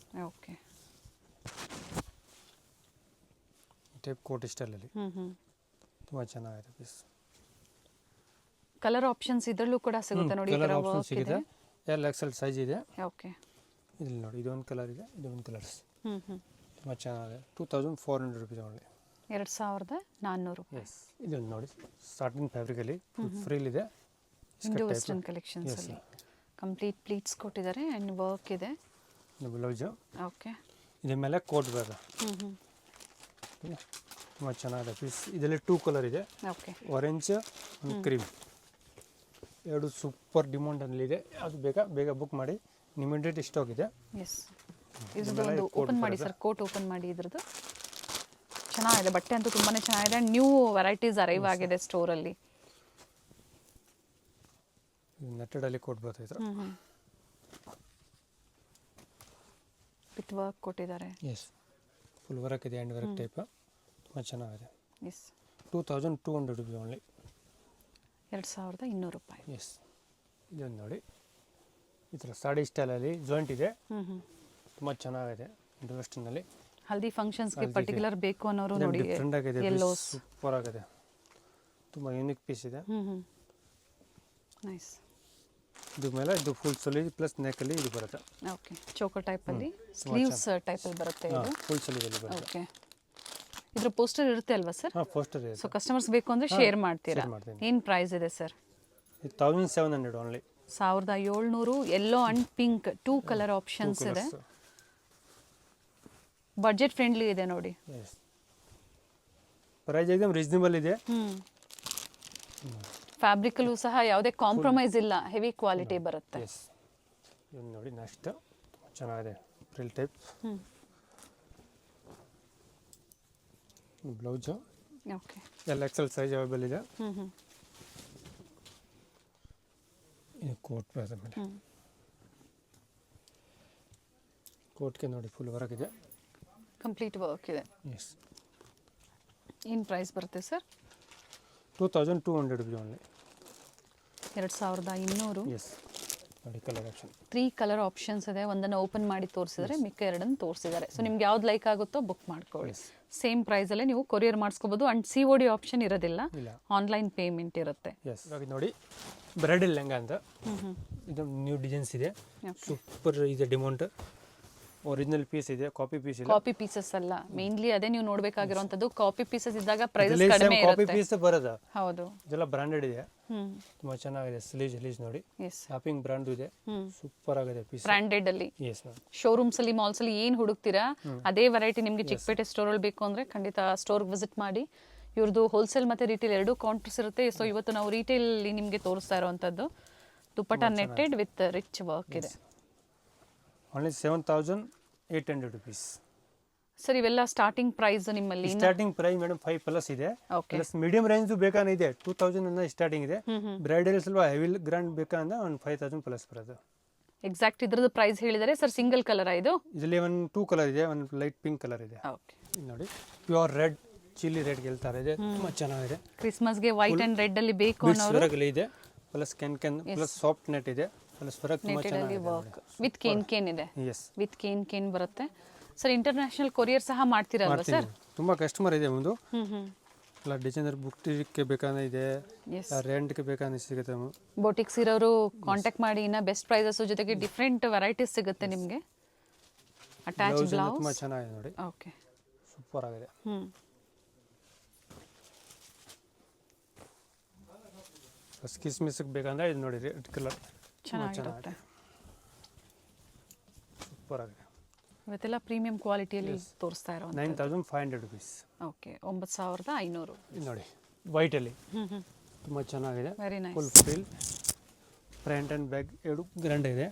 ಓಕೆ, ಟೈಪ್ ಕೋಟ್ ಸ್ಟೈಲ್ ಅಲ್ಲಿ ತುಂಬಾ ಚೆನ್ನಾಗಿದೆ ಪೀಸ್. ಕಲರ್ ಆಪ್ಷನ್ಸ್ ಇದರಲ್ಲೂ ಕೂಡ ಸಿಗುತ್ತೆ ನೋಡಿ. ಕಲರ್ ಆಪ್ಷನ್ ಸಿಗುತ್ತೆ. ಎಲ್ ಎಕ್ಸೆಲ್ ಸೈಜ್ ಇದೆ. ಓಕೆ, ಇಲ್ಲಿ ನೋಡಿ ಇದೊಂದು ಕಲರ್ ಇದೆ, ಇದೊಂದು ಕಲರ್ಸ್ ತುಂಬಾ ಚೆನ್ನಾಗಿದೆ. 2400 ರೂಪೀಸ್ ಓನ್ಲಿ. 2400 ಎಸ್. ಇದೊಂದು ನೋಡಿ ಸಾಟಿನ್ ಫ್ಯಾಬ್ರಿಕ್ ಅಲ್ಲಿ ಫ್ರಿಲ್ ಇದೆ. ಇಂಡೋ ವೆಸ್ಟರ್ನ್ ಕಲೆಕ್ಷನ್ಸ್ ಅಲ್ಲಿ ಕಂಪ್ಲೀಟ್ ಪ್ಲೀಟ್ಸ್ ಕೊಟ್ಟಿದ್ದಾರೆ ಅಂಡ್ ವರ್ಕ್ ಇದೆ. ಬ್ಲೌಸ್. ಓಕೆ, ಇದ್ರ ಮೇಲೆ ಕೋಟ್ ಬರುತ್ತೆ. ತುಂಬಾ ಚೆನ್ನಾಗಿದೆ ಪೀಸ್. ಇದರಲ್ಲಿ 2 ಕಲರ್ ಇದೆ. ಓಕೆ, ಆರೆಂಜ್ ಒಂದು ಕ್ರೀಮ್. ಎರಡು ಸೂಪರ್ ಡಿಮಾಂಡ್ ಅಲ್ಲಿ ಇದೆ. ಅದು ಬೇಗ ಬುಕ್ ಮಾಡಿ. ಇಮಿಡಿಯೇಟ್ ಸ್ಟಾಕ್ ಇದೆ. ಎಸ್, ಇದ್ರದ್ದು ಓಪನ್ ಮಾಡಿ ಸರ್, ಕೋಟ್ ಓಪನ್ ಮಾಡಿ. ಇದ್ರದ್ದು ಚೆನ್ನಾಗಿದೆ, ಬಟ್ಟೆ ಅಂತೂ ತುಂಬಾನೇ ಚೆನ್ನಾಗಿದೆ. ನ್ಯೂ ವೆರೈಟೀಸ್ ಅರೈವ್ ಆಗಿದೆ ಸ್ಟೋರ್ ಅಲ್ಲಿ. ನೆಟ್ಟೆಡ್ ಅಲ್ಲಿ ಕೋಟ್ ಬರ್ತೈತೆ. ವಿತ್ ವರ್ಕ್ ಕೊಟ್ಟಿದ್ದಾರೆ. ಎಸ್, ಫುಲ್ ವರ್ಕ್ ಇದೆ, ಹ್ಯಾಂಡ್ ವರ್ಕ್ ಟೈಪ್. ತುಂಬಾ ಚೆನ್ನಾಗಿದೆ. S, 2200 rupees only. 2200 ರೂಪಾಯಿ. ಎಸ್. ಇದೊಂದು ನೋಡಿ ಈ ಥರ ಸಾಡಿ ಸ್ಟೈಲಲ್ಲಿ ಜಾಯಿಂಟ್ ಇದೆ. ತುಂಬ ಚೆನ್ನಾಗಿದೆ. ವೆಸ್ಟರ್ನಲ್ಲಿ ಹಲ್ದಿ ಫಂಕ್ಷನ್ಸ್ಗೆ ಪರ್ಟಿಕ್ಯುಲರ್ ಬೇಕು ಅನ್ನೋರು ನೋಡಿ. ಡಿಫ್ರೆಂಟ್ ಆಗಿದೆ, ಸೂಪರ್ ಆಗಿದೆ. ತುಂಬ ಯೂನಿಕ್ ಪೀಸ್ ಇದೆ. ನೈಸ್. ಇದು ಮೇಲೆ ಇದು ಫುಲ್ ಸ್ಲೀವ್ ಪ್ಲಸ್ ನೆಕ್ಕಲ್ಲಿ ಇದು ಬರುತ್ತೆ. ಓಕೆ, ಚೋಕರ್ ಟೈಪಲ್ಲಿ ಸ್ಲೀವ್ಸ್ ಟೈಪಲ್ಲಿ ಬರುತ್ತೆ ಇದು. ಫುಲ್ ಸ್ಲೀವಲ್ಲಿ ಬರುತ್ತೆ. ಓಕೆ, ಇದ್ರ ಪೋಸ್ಟರ್ ಇರುತ್ತೆ ಅಲ್ವಾ ಸರ್? ಹಾಂ, ಪೋಸ್ಟರ್ ಇದೆ. ಸೊ ಕಸ್ಟಮರ್ಸ್ ಬೇಕು ಅಂದರೆ ಶೇರ್ ಮಾಡ್ತೀರಾ? ಏನು ಪ್ರೈಸ್ ಇದೆ sir? 1700 only. 1700. Yellow and pink 2 colour options ಇದೆ. ಬಡ್ಜೆಟ್ ಫ್ರೆಂಡ್ಲಿ ಇದೆ ನೋಡಿ. ಪ್ರೈಸ್ ಏಕದಮ್ ರೀಸನೇಬಲ್ ಇದೆ. ಫ್ಯಾಬ್ರಿಕಲ್ಲೂ ಸಹ ಯಾವುದೇ ಕಾಂಪ್ರಮೈಸ್ ಇಲ್ಲ, ಹೆವಿ ಕ್ವಾಲಿಟಿ ಬರುತ್ತೆ. ಇದು ನೋಡಿ ನೆಕ್ಸ್ಟ್ ಚೆನ್ನಾಗಿದೆ frill type. Blouse. Okay, L XL size available ಇದೆ. ಇದು ಕೋಟ್ ಬರುತ್ತೆ ಮೇಲೆ. ಕೋಟ್ಗೆ ನೋಡಿ ಫುಲ್ ವರ್ಕ್ ಇದೆ. ಕಂಪ್ಲೀಟ್ ವರ್ಕ್ ಇದೆ. ಎಸ್. ಏನು ಪ್ರೈಸ್ ಬರುತ್ತೆ ಸರ್? 2200 rupees only. 2200. ಎಸ್. ನೋಡಿ ಕಲರ್ ಆಪ್ಷನ್ 3 ಕಲರ್ ಆಪ್ಷನ್ಸ್ ಇದೆ. ಒಂದನ್ನು ಓಪನ್ ಮಾಡಿ ತೋರಿಸಿದರೆ ಮಿಕ್ಕ ಎರಡನ್ನು ತೋರಿಸಿದ್ದಾರೆ. ಸೊ ನಿಮ್ಗೆ ಯಾವ್ದು ಲೈಕ್ ಆಗುತ್ತೋ ಬುಕ್ ಮಾಡ್ಕೊಳ್ಳಿ. ಸೇಮ್ ಪ್ರೈಸಲ್ಲೇ ನೀವು ಕೊರಿಯರ್ ಮಾಡಿಸ್ಕೋಬೋದು. ಅಂಡ್ COD ಆಪ್ಷನ್ ಇರೋದಿಲ್ಲ, ಆನ್ಲೈನ್ ಪೇಮೆಂಟ್ ಇರುತ್ತೆ. ಎಸ್. ನೋಡಿ ಬ್ರೈಡಲ್ ಲೆಹಂಗಾ ಅಂತ ಇದು ನ್ಯೂ ಡಿಸೈನ್ಸ್ ಇದೆ. ಸೂಪರ್ ಇದೆ. ಡಿಮೌಂಟ್ ಒರಿಜಿನಲ್ ಪೀಸ್ ಇದೆ, ಕಾಪಿ ಪೀಸ್ ಇಲ್ಲ. ಕಾಪಿ ಪೀಸಸ್ ಅಲ್ಲ, ಮೇನ್ಲಿ ಅದೇ ನೀವು ನೋಡಬೇಕಾಗಿರುವಂತದ್ದು. ಕಾಪಿ ಪೀಸಸ್ ಇದ್ದಾಗ ಪ್ರೈಸ್ ಕಡಿಮೆ ಕಾಪಿ ಇರುತ್ತೆ. ಪೀಸ್ ಬರೋದು. ಹೌದು, ಇದೆಲ್ಲ ಬ್ರಾಂಡೆಡ್ ಇದೆ. ತುಂಬಾ ಚೆನ್ನಾಗಿದೆ. ಸ್ಲೀವ್ಸ್ ನೋಡಿ, ಶಾಪಿಂಗ್ ಬ್ರಾಂಡ್ ಇದೆ. ಸೂಪರ್ ಆಗಿದೆ ಪೀಸ್. ಬ್ರಾಂಡೆಡ್ ಅಲ್ಲಿ. Yes ma'am. ಶೋರೂಮ್ಸ್ ಅಲ್ಲಿ, ಮಾಲ್ಸ್ ಅಲ್ಲಿ ಏನ್ ಹುಡುಕ್ತೀರಾ ಅದೇ ವೆರೈಟಿ ನಿಮ್ಗೆ ಚಿಕ್ಕಪೇಟೆ ಸ್ಟೋರ್ ಅಲ್ಲಿ ಬೇಕು ಅಂದ್ರೆ ಖಂಡಿತ ಸ್ಟೋರ್ ವಿಸಿಟ್ ಮಾಡಿ. ಇವ್ರದ್ದು ಹೋಲ್ಸೇಲ್ ಮತ್ತೆ ರಿಟೇಲ್ ಎರಡೂ ಕೌಂಟರ್ಸ್ ಇರುತ್ತೆ. ಸೊ ಇವತ್ತು ನಾವು ರಿಟೇಲ್ ನಿಮ್ಗೆ ತೋರಿಸ್ತಾ ಇರುವಂತದ್ದು ದುಪ್ಪಟ್ಟ ನೆಟ್ಟೆಡ್ ವಿತ್ ರಿಚ್ ವರ್ಕ್ ಇದೆ. Only 7800 rupees. ಸರ್, ಇವೆಲ್ಲ ಸ್ಟಾರ್ಟಿಂಗ್ ಪ್ರೈಸ್ ನಿಮ್ಮಲ್ಲಿ? ಸ್ಟಾರ್ಟಿಂಗ್ ಪ್ರೈಸ್ ಮೇಡಮ್ 5 ಪ್ಲಸ್ ಇದೆ. ಪ್ಲಸ್ ಮೀಡಿಯಂ ರೇಂಜ್ ಬೇಕಾನಿದೆ 2000 ಸ್ಟಾರ್ಟಿಂಗ್ ಇದೆ. ಬ್ರೈಡಲ್ ಸ್ವಲ್ಪ ಹೆವಿ ಗ್ರ್ಯಾಂಡ್ ಬೇಕಂದ್ರೆ ಒಂದು 5000 ಪ್ಲಸ್ ಬರೋದು. ಎಕ್ಸಾಕ್ಟ್ ಇದ್ರದ್ದು ಪ್ರೈಸ್ ಹೇಳಿದರೆ ಸರ್. ಸಿಂಗಲ್ ಕಲರ್ ಇದು? ಇದರಲ್ಲಿ ಒಂದು 2 ಕಲರ್ ಇದೆ, ಒಂದು ಲೈಟ್ ಪಿಂಕ್ ಕಲರ್ ಇದೆ. ಓಕೆ, ನೋಡಿ ಪ್ಯೂರ್ ರೆಡ್, ಚಿಲ್ಲಿ ರೆಡ್ ಗೆಲ್ತಾರೆ ಇದೆ. ತುಂಬಾ ಚೆನ್ನಾಗಿದೆ. ಕ್ರಿಸ್ಮಸ್ಗೆ ವೈಟ್ ಅಂಡ್ ರೆಡ್ ಅಲ್ಲಿ ಬೇಕು ಅನ್ನೋರು ಇದೆ. Plus can plus soft net ಇದೆ. ಪ್ಲಸ್ ವರ್ಕ್ ತುಂಬಾ ಚೆನ್ನಾಗಿದೆ. ವರ್ಕ್ ವಿತ್ ಕೇನ್ ಇದೆ. ಎಸ್, ವಿತ್ ಕೇನ್ ಬರುತ್ತೆ. ಸರ್, ಇಂಟರ್ನ್ಯಾಷನಲ್ ಕೊರಿಯರ್ ಸಹ ಮಾಡ್ತೀರಲ್ವಾ ಸರ್? ತುಂಬಾ ಕಸ್ಟಮರ್ ಇದೆ. ಒಂದು ಎಲ್ಲ ಡಿಸೈನರ್ ಬುಕ್ಟಿಗೆ ಬೇಕಾದ್ರೆ ಇದೆ, ರೆಂಟ್ಗೆ ಬೇಕಾದ್ರೆ ಸಿಗುತ್ತೆ. ಬೋಟಿಕ್ಸ್ ಇರೋರು ಕಾಂಟ್ಯಾಕ್ಟ್ ಮಾಡಿ. ಇನ್ನ ಬೆಸ್ಟ್ ಪ್ರೈಸಸ್ ಜೊತೆಗೆ ಡಿಫ್ರೆಂಟ್ ವೆರೈಟೀಸ್ ಸಿಗುತ್ತೆ ನಿಮಗೆ. ಅಟ್ಯಾಚ್ ಬ್ಲೌಸ್ ತುಂಬಾ ಚೆನ್ನಾಗಿದೆ ನೋಡಿ. ಓಕೆ, ಸೂಪರ್ ಆಗಿದೆ. ಕಿಸ್ಮಿಸ್ಗೆ ಬೇಕಂದ್ರೆ ಇದು ನೋಡಿ ರೆಡ್ ಕಲರ್ ಚೆನ್ನಾಗಿರುತ್ತೆ. ಸೂಪರ್ ಆಗಿದೆ. ಇವತ್ತೆಲ್ಲ ಪ್ರೀಮಿಯಂ ಕ್ವಾಲಿಟಿಯಲ್ಲಿ ತೋರಿಸ್ತಾ ಇರೋ 9500 ರೂಪೀಸ್. ಓಕೆ, 9500. ಇದು ನೋಡಿ ವೈಟ್ ಅಲ್ಲಿ ತುಂಬಾ ಚೆನ್ನಾಗಿದೆ. Very nice. Full frill front and back ಎರಡು ಗ್ರ್ಯಾಂಡ್ ಇದೆ.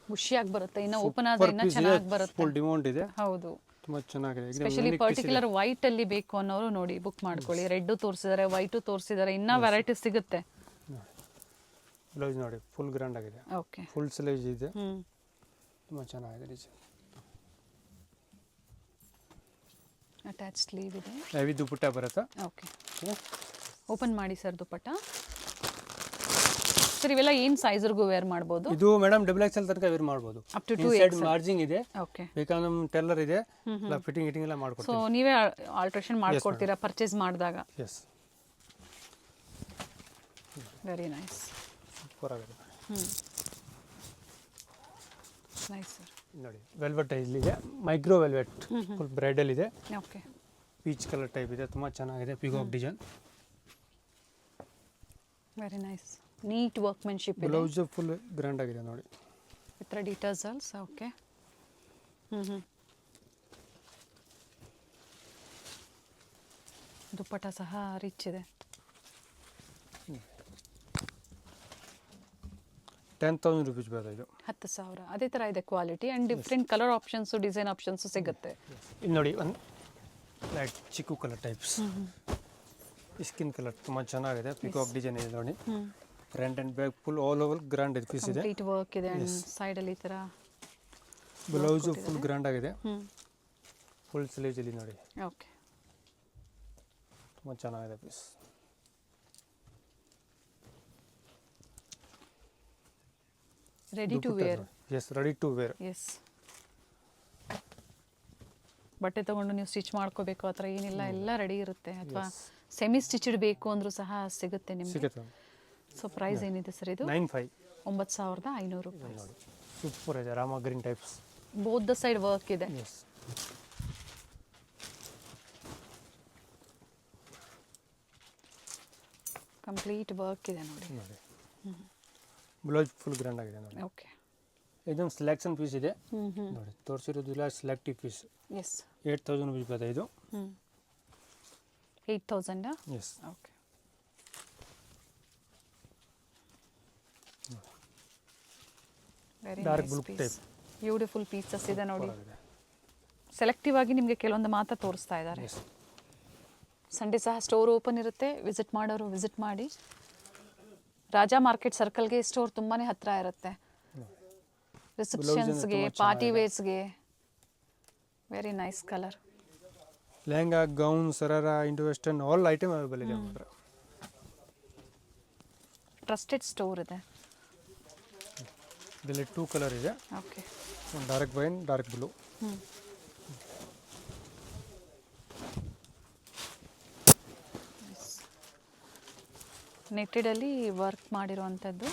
ಖುಷಿಯಾಗಿ ಬರುತ್ತೆ. ಇನ್ನು ಓಪನ್ ಆದ್ರೆ ಇನ್ನ ಚೆನ್ನಾಗಿ ಬರುತ್ತೆ. ಫುಲ್ ಡಿಮೌಂಟ್ ಇದೆ. ಹೌದು, ತುಂಬಾ ಚೆನ್ನಾಗಿದೆ. ಸ್ಪೆಷಲಿ ಪರ್ಟಿಕ್ಯುಲರ್ ವೈಟ್ ಅಲ್ಲಿ ಬೇಕು ಅನ್ನೋರು ನೋಡಿ ಬುಕ್ ಮಾಡ್ಕೊಳ್ಳಿ. ರೆಡ್ ತೋರಿಸಿದ್ದಾರೆ, ವೈಟ್ ತೋರಿಸಿದ್ದಾರೆ, ಇನ್ನ ವೆರೈಟಿ ಸಿಗುತ್ತೆ. ಬ್ಲೌಸ್ ನೋಡಿ ಫುಲ್ ಗ್ರ್ಯಾಂಡ್ ಆಗಿದೆ. ಓಕೆ, ಫುಲ್ ಸ್ಲೀವ್ಸ್ ಇದೆ. ತುಂಬ ಚೆನ್ನಾಗಿದೆ ಡಿಸೈನ್. ಅಟ್ಯಾಚ್ ಸ್ಲೀವ್ ಇದೆ. ಹೆವಿ ದುಪ್ಪಟ್ಟ ಬರುತ್ತೆ. ಓಕೆ, ಓಪನ್ ಮಾಡಿ ಸರ್ ದುಪ್ಪಟ್ಟ. ಸರ್ ಇವೆಲ್ಲ ಏನು ಸೈಜ್ವರೆಗೂ ವೇರ್ ಮಾಡ್ಬೋದು? ಇದು ಮೇಡಮ್ XXL ತನಕ ವೇರ್ ಮಾಡ್ಬೋದು. ಅಪ್ ಟು 2 ಸೈಡ್ ಮಾರ್ಜಿಂಗ್ ಇದೆ. ಓಕೆ, ಬೇಕಾದ್ರೆ ನಮ್ಮ ಟೆಲ್ಲರ್ ಇದೆ, ಎಲ್ಲ ಫಿಟ್ಟಿಂಗ್ ಎಲ್ಲ ಸೊ ಮಾಡ್ಕೊಡ್ತೀವಿ. ನೀವೇ ಆಲ್ಟ್ರೇಷನ್ ಮಾಡ್ಕೊಡ್ತೀರಾ ಪರ್ಚೇಸ್ ಮಾಡಿದಾಗ? Yes, very nice. ಸೂಪರ್ ಆಗಿದೆ ನೈಸ್ ಸರ್. ನೋಡಿ ವೆಲ್ವೆಟ್ ಇಲ್ಲಿದೆ, ಮೈಕ್ರೋ ವೆಲ್ವೆಟ್, ಫುಲ್ ಬ್ರೈಡಲ್ ಇದೆ, ಓಕೆ, ಪೀಚ್ ಕಲರ್ ಟೈಪ್ ಇದೆ, ತುಂಬ ಚೆನ್ನಾಗಿದೆ. Peacock design, very nice. Neat workmanship ಇದೆ. ಬ್ಲೌಸ್ ಫುಲ್ ಗ್ರ್ಯಾಂಡ್ ಆಗಿದೆ ನೋಡಿ, ಇತರ ಡೀಟೇಲ್ಸ್. ಓಕೆ, ದುಪ್ಪಟ್ಟ ಸಹ ರಿಚ್ ಇದೆ. 10,000 rupees ಬರುತ್ತೆ ಇದು. 10,000. ಅದೇ ಥರ ಇದೆ quality and different colour options, design options ಸಿಗುತ್ತೆ. ಇಲ್ಲಿ ನೋಡಿ ಒಂದು light chikoo colour types, skin colour ತುಂಬ ಚೆನ್ನಾಗಿದೆ. ಪಿಕಾಕ್ ಡಿಸೈನ್ ಇದೆ ನೋಡಿ, front and back full all over grand piece ಇದೆ. ಕಂಪ್ಲೀಟ್ ವರ್ಕ್ ಇದೆ ಆ್ಯಂಡ್ ಸೈಡಲ್ಲಿ ಈ ಥರ ಬ್ಲೌಸು ಫುಲ್ ಗ್ರ್ಯಾಂಡ್ ಆಗಿದೆ, ಫುಲ್ ಸ್ಲೀವ್ಸ್ ಇಲ್ಲಿ ನೋಡಿ. ಓಕೆ, ತುಂಬ ಚೆನ್ನಾಗಿದೆ piece. Ready to wear. Yes, ready to wear. Yes, ಬಟ್ಟೆ ತೊಗೊಂಡು ನೀವು ಸ್ಟಿಚ್ ಮಾಡ್ಕೋಬೇಕು ಆ ಥರ ಏನಿಲ್ಲ, ಎಲ್ಲ ರೆಡಿ ಇರುತ್ತೆ. ಅಥವಾ ಸೆಮಿ ಸ್ಟಿಚ್ಡ್ ಬೇಕು ಅಂದರೂ ಸಹ ಸಿಗುತ್ತೆ ನಿಮಗೆ. ಸಿಗುತ್ತೆ. ಸೊ ಪ್ರೈಸ್ ಏನಿದೆ ಸರ್ ಇದು? 9,500 ರೂಪಾಯಿ. ನೋಡಿ, ಸೂಪರ್ ಇದೆ, Rama green types. Both the side work ಇದೆ. ಎಸ್, ಕಂಪ್ಲೀಟ್ ವರ್ಕ್ ಇದೆ ನೋಡಿ. ನೋಡಿ ಬ್ಲೌಸ್ ಫುಲ್ ಗ್ರ್ಯಾಂಡ್ ಆಗಿದೆ ನೋಡಿ. ಓಕೆ, ಇದೊಂದು ಸೆಲೆಕ್ಷನ್ ಪೀಸ್ ಇದೆ ನೋಡಿ, ತೋರಿಸಿರೋದಿಲ್ಲ, ಸೆಲೆಕ್ಟಿವ್ ಪೀಸ್. ಎಸ್, 8,000 rupees ಬರುತ್ತೆ ಇದು. 8,000. Yes, okay, very dark nice blue piece. Type, beautiful pieces ಇದೆ ನೋಡಿ. ಸೆಲೆಕ್ಟಿವ್ ಆಗಿ ನಿಮಗೆ ಕೆಲವೊಂದು ಮಾತ್ರ ತೋರಿಸ್ತಾ ಇದ್ದಾರೆ. ಎಸ್, ಸಂಡೇ ಸಹ ಸ್ಟೋರ್ ಓಪನ್ ಇರುತ್ತೆ. ವಿಸಿಟ್ ಮಾಡೋರು ವಿಸಿಟ್ ಮಾಡಿ. ರಾಜಾ ಮಾರ್ಕೆಟ್ ಸರ್ಕಲ್ಗೆ ಸ್ಟೋರ್ ತುಂಬಾ ಹತ್ತಿರ ಇರುತ್ತೆ. ರಿಸೆಪ್ಷನ್ಸ್ಗೆ, ಪಾರ್ಟಿ ವೇರ್ಸ್ಗೆ very nice colour. Lehenga, gown, sharara, Indo western all item available ಇದೆ ಮಾತ್ರ. ಟ್ರಸ್ಟೆಡ್ ಸ್ಟೋರ್ ಇದೆ. ಇದರಲ್ಲಿ 2 ಕಲರ್ ಇದೆ, ಓಕೆ, ಒಂದು ಡಾರ್ಕ್ ವೈನ್, ಡಾರ್ಕ್ ಬ್ಲೂ. ನೆಟ್ಟೆಡಲ್ಲಿ ವರ್ಕ್ ಮಾಡಿರುವಂಥದ್ದು,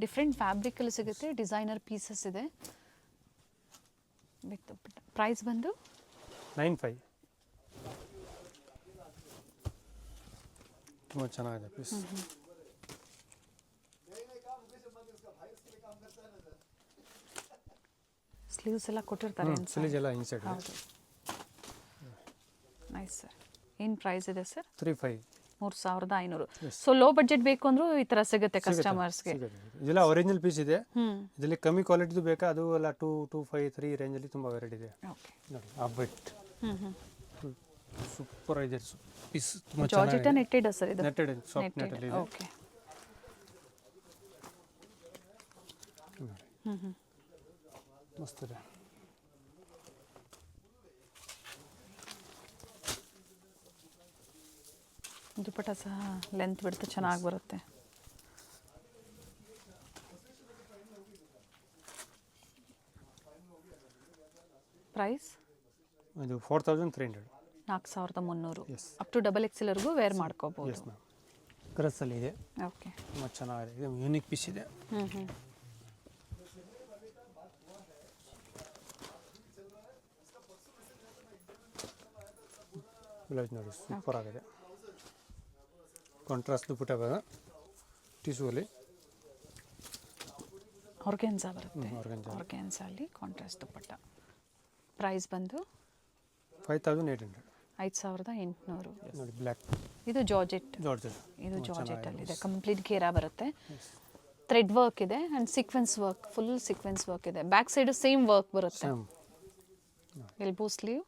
ಡಿಫ್ರೆಂಟ್ ಫ್ಯಾಬ್ರಿಕಲ್ಲಿ ಸಿಗುತ್ತೆ. ಡಿಸೈನರ್ ಪೀಸಸ್ ಇದೆ. ವಿತ್ ಪ್ರೈಸ್ ಬಂದು 9,500. ತುಂಬ ಚೆನ್ನಾಗಿದೆ ಪೀಸ್. ಸ್ಲೀವ್ಸ್ ಎಲ್ಲ ಕೊಟ್ಟಿರ್ತಾರೆ. ಸ್ಲೀವ್ಸ್ ಎಲ್ಲ ಇನ್ಸೈಡ್. ಹೌದು, ನೈಸ್ ಸರ್. ಏನು ಪ್ರೈಸ್ ಇದೆ ಸರ್? 3,500. 3,500. ಸೊ ಲೋ ಬಡ್ಜೆಟ್ ಬೇಕು ಅಂದ್ರೂ ಈ ಥರ ಸಿಗುತ್ತೆ ಕಸ್ಟಮರ್ಸ್ಗೆ. ಇದೆಲ್ಲ ಒರಿಜಿನಲ್ ಪೀಸ್ ಇದೆ. ಇದರಲ್ಲಿ ಕಮ್ಮಿ ಕ್ವಾಲಿಟಿದು ಬೇಕಾ, ಅದು ಎಲ್ಲ 2, 2, 5, 3 ರೇಂಜಲ್ಲಿ ತುಂಬ ವೆರೈಟಿ ಇದೆ. ಓಕೆ, ನೋಡಿ ಆ ಬೈಟ್ ಸೂಪರ್ ಇದೆ ಪೀಸ್, ತುಂಬ ಜಾರ್ಜೆಟ್ ಚೆನ್ನಾಗಿದೆ. ನೆಟ್ಟೆಡ್ ಸರ್ ಇದು? ನೆಟ್ಟೆಡ್, ಸಾಫ್ಟ್ ನೆಟ್ಟಲ್ಲಿ ಇದೆ. ಓಕೆ, ಮಸ್ತ್ ಇದೆ. ದುಪ್ಪಟ್ಟ ಸಹ ಲೆಂತ್ ಬಿಡ್ತು ಚೆನ್ನಾಗಿ ಬರುತ್ತೆ. ಪ್ರೈಸ್ ಇದು 4,300. 4,300. Yes. ಅಪ್ ಟು XXLವರೆಗೂ ವೇರ್ ಮಾಡ್ಕೋಬಹುದು. ಎಸ್ ಮ್ಯಾಮ್, ಕ್ರಸ್ಸಲ್ಲಿ ಇದೆ, ಓಕೆ, ತುಂಬ ಚೆನ್ನಾಗಿದೆ. ಇದು ಯೂನಿಕ್ ಪೀಸ್ ಇದೆ. ಬ್ಲೌಸ್ ನೋಡಿ ಸೂಪರ್ ಆಗಿದೆ. ಕಾಂಟ್ರಾಸ್ಟ್ ದುಪ್ಪಟ್ಟ ಬರ ಟಿಶ್ಯೂಲಿ ಆರ್ಗೆನ್ಸಾ ಬರುತ್ತೆ. organza. ಆರ್ಗೆನ್ಸಾಲಿ ಕಾಂಟ್ರಾಸ್ಟ್ ದುಪ್ಪಟ್ಟ. ಪ್ರೈಸ್ ಬಂದು 5,800. 5,800. ನೋಡಿ ಬ್ಲ್ಯಾಕ್, ಇದು ಜಾರ್ಜೆಟ್. ಇದು ಜಾರ್ಜೆಟ್ ಅಲ್ಲಿ ಇದೆ. ಕಂಪ್ಲೀಟ್ ಘೇರಾ ಬರುತ್ತೆ. ಥ್ರೆಡ್ ವರ್ಕ್ ಇದೆ and sequence work, full sequence work ಇದೆ. ಬ್ಯಾಕ್ ಸೈಡು ಸೇಮ್ ವರ್ಕ್ ಬರುತ್ತೆ. ಸೇಮ್ ಎಲ್ಬೋ ಸ್ಲೀವ್,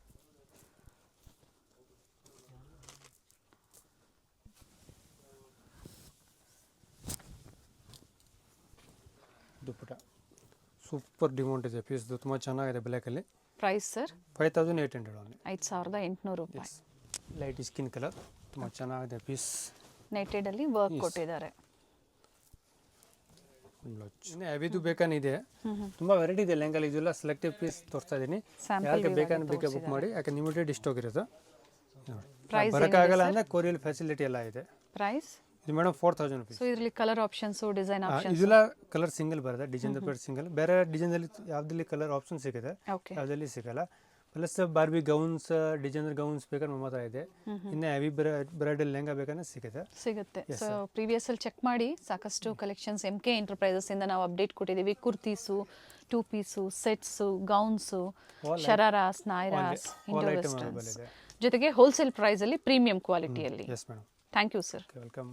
ದುಪ್ಪಟ್ಟ ಸೂಪರ್ ಡಿಮೌಂಟ್ ಇದೆ ಪೀಸ್ದು, ತುಂಬ ಚೆನ್ನಾಗಿದೆ ಬ್ಲ್ಯಾಕಲ್ಲಿ. Price sir 5800 only. 5800 ರೂಪಾಯಿ. ಲೈಟ್ ಸ್ಕಿನ್ ಕಲರ್, ತುಂಬ ಚೆನ್ನಾಗಿದೆ ಪೀಸ್. ನೆಟೆಡಲ್ಲಿ ವರ್ಕ್ ಕೊಟ್ಟಿದ್ದಾರೆ. ಇನ್ನು ಹೆವಿದು ಬೇಕಾನಿದೆ, ತುಂಬ ವೆರೈಟಿ ಇದೆ ಲೆಹಂಗಲ್ಲಿ. ಇದೆಲ್ಲ ಸೆಲೆಕ್ಟಿವ್ ಪೀಸ್ ತೋರಿಸ್ತಾ ಇದ್ದೀನಿ, ಯಾರಿಗೆ ಬೇಕಾ ಬುಕ್ ಮಾಡಿ, ಯಾಕೆ ಲಿಮಿಟೆಡ್ ಸ್ಟಾಕ್ ಇರುತ್ತೆ. ಬರೋಕ್ಕಾಗಲ್ಲ ಅಂದರೆ ಕೊರಿಯರ್ ಫೆಸಿಲಿಟಿ ಎಲ್ಲ ಇದೆ. ಪ್ರೈಸ್ ಇದು ಮೇಡಮ್ 4000 ರುಪೀಸ್. ಸೊ ಇದರಲ್ಲಿ ಕಲರ್ ಆಪ್ಷನ್ಸು, ಡಿಸೈನ್ ಆಪ್ಷನ್ಸ್ ಇದೆಲ್ಲ ಕಲರ್ ಸಿಂಗಲ್ ಬರುತ್ತೆ, ಡಿಸೈನ್ ಬೇರೆ ಸಿಂಗಲ್. ಬೇರೆ ಡಿಸೈನಲ್ಲಿ ಯಾವುದಲ್ಲಿ ಕಲರ್ ಆಪ್ಷನ್ ಸಿಗುತ್ತೆ, ಓಕೆ. ಯಾವುದಲ್ಲಿ ಸಿಗಲ್ಲ. Plus Barbie gowns, designer gowns ಬೇಕಾದ್ರೆ ನಮ್ಮ ಹತ್ರ ಇದೆ. ಇನ್ನು ಹೆವಿ ಬ್ರೈಡಲ್ ಲೆಹಂಗಾ ಬೇಕಾದ್ರೆ ಸಿಗುತ್ತೆ. ಸೊ ಪ್ರೀವಿಯಸ್ ಅಲ್ಲಿ ಚೆಕ್ ಮಾಡಿ, ಸಾಕಷ್ಟು ಕಲೆಕ್ಷನ್ಸ್ MK ಎಂಟರ್ಪ್ರೈಸಸ್ ಇಂದ ನಾವು ಅಪ್ಡೇಟ್ ಕೊಟ್ಟಿದ್ದೀವಿ. Kurtis, 2 piece, sets, gowns, shararas, nairas, Indo westerns, ಜೊತೆಗೆ ಹೋಲ್ಸೇಲ್ ಪ್ರೈಸ್ ಅಲ್ಲಿ ಪ್ರೀಮಿಯಂ ಕ್ವಾಲಿಟಿಯಲ್ಲಿ. Yes madam. Thank you sir. Welcome.